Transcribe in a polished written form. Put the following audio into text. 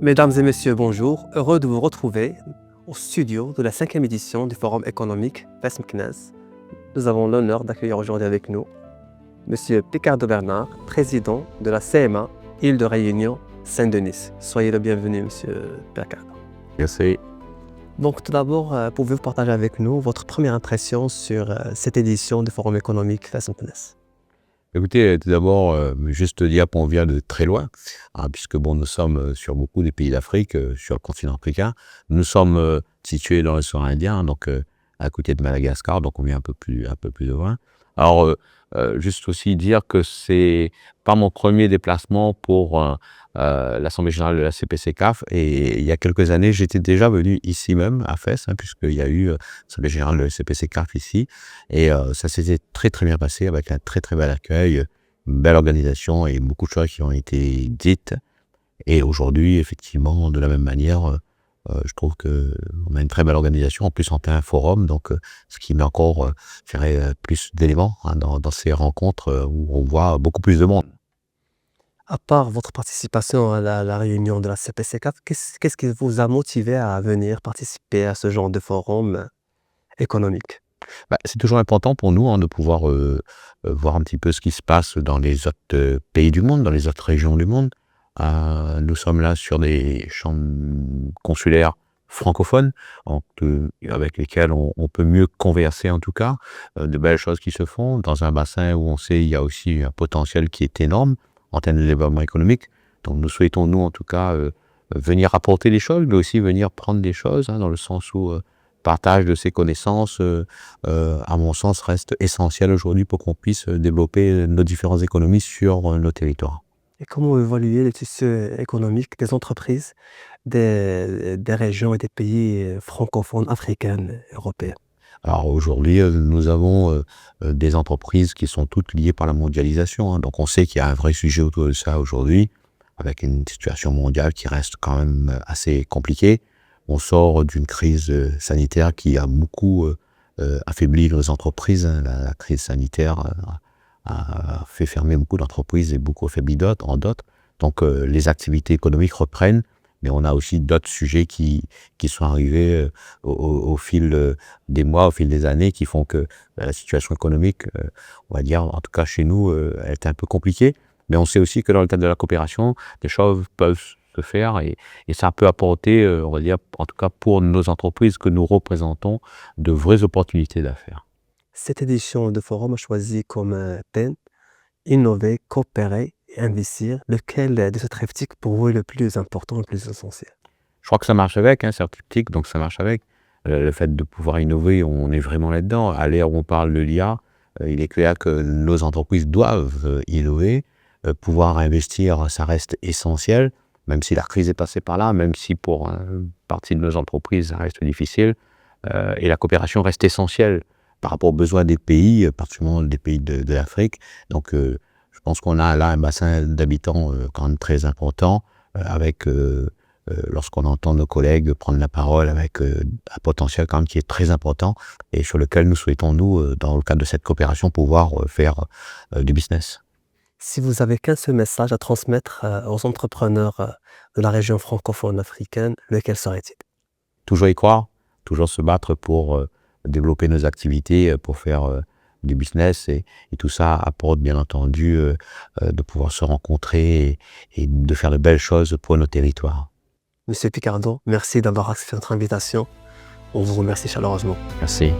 Mesdames et messieurs, bonjour. Heureux de vous retrouver au studio de la 5e édition du Forum économique FES-MCNES. Nous avons l'honneur d'accueillir aujourd'hui avec nous Monsieur Picardo Bernard, président de la CMA Île de Réunion Saint-Denis. Soyez le bienvenu, Monsieur Picardo. Merci. Donc tout d'abord, pouvez-vous partager avec nous votre première impression sur cette édition du Forum économique FES-MCNES? Écoutez, tout d'abord, juste dire qu'on vient de très loin, puisque nous sommes sur beaucoup des pays d'Afrique, sur le continent africain. Nous sommes situés dans l'océan Indien, donc à côté de Madagascar, donc on vient un peu plus de loin. Alors, juste aussi dire que c'est pas mon premier déplacement pour l'Assemblée générale de la CPC-CAF, et il y a quelques années, j'étais déjà venu ici même, à Fès, puisqu'il y a eu l'Assemblée générale de la CPC-CAF ici, et ça s'était très très bien passé, avec un très très bel accueil, une belle organisation et beaucoup de choses qui ont été dites. Et aujourd'hui, effectivement, de la même manière, je trouve qu'on a une très belle organisation, en plus en plein forum, donc ce qui met encore plus d'éléments dans ces rencontres où on voit beaucoup plus de monde. À part votre participation à la réunion de la CPC-CAF, qu'est-ce qui vous a motivé à venir participer à ce genre de forum économique? C'est toujours important pour nous de pouvoir voir un petit peu ce qui se passe dans les autres pays du monde, dans les autres régions du monde. Nous sommes là sur des chambres consulaires francophones, avec lesquelles on peut mieux converser en tout cas. De belles choses qui se font dans un bassin où on sait il y a aussi un potentiel qui est énorme en termes de développement économique. Donc nous souhaitons, nous en tout cas, venir apporter des choses, mais aussi venir prendre des choses, dans le sens où partage de ces connaissances, à mon sens, reste essentiel aujourd'hui pour qu'on puisse développer nos différentes économies sur nos territoires. Et comment évaluer le tissu économique des entreprises des régions et des pays francophones africains, européens? Alors aujourd'hui, nous avons des entreprises qui sont toutes liées par la mondialisation, donc on sait qu'il y a un vrai sujet autour de ça aujourd'hui, avec une situation mondiale qui reste quand même assez compliquée. On sort d'une crise sanitaire qui a beaucoup affaibli nos entreprises, La crise sanitaire a fait fermer beaucoup d'entreprises et beaucoup affaibli d'autres. Donc les activités économiques reprennent, mais on a aussi d'autres sujets qui sont arrivés au fil des mois, au fil des années, qui font que la situation économique, on va dire, en tout cas chez nous, elle est un peu compliquée. Mais on sait aussi que dans le cadre de la coopération, des choses peuvent se faire, et ça peut apporter, on va dire, en tout cas pour nos entreprises que nous représentons, de vraies opportunités d'affaires. Cette édition de forum a choisi comme thème innover, coopérer et investir. Lequel de ce triptyque pour vous est le plus important, le plus essentiel? Je crois que ça marche avec, c'est un triptyque, donc ça marche avec. Le fait de pouvoir innover, on est vraiment là-dedans. À l'ère où on parle de l'IA, il est clair que nos entreprises doivent innover. Pouvoir investir, ça reste essentiel, même si la crise est passée par là, même si pour une partie de nos entreprises, ça reste difficile. Et la coopération reste essentielle par rapport aux besoins des pays, particulièrement des pays de l'Afrique. Donc, je pense qu'on a là un bassin d'habitants quand même très important, avec, lorsqu'on entend nos collègues prendre la parole, avec un potentiel quand même qui est très important, et sur lequel nous souhaitons, nous, dans le cadre de cette coopération, pouvoir faire du business. Si vous avez qu'un seul message à transmettre aux entrepreneurs de la région francophone africaine, lequel serait-il? Toujours y croire, toujours se battre pour développer nos activités, pour faire du business, et tout ça apporte bien entendu de pouvoir se rencontrer et de faire de belles choses pour nos territoires. Monsieur Picardo, merci d'avoir accepté notre invitation. On vous remercie chaleureusement. Merci.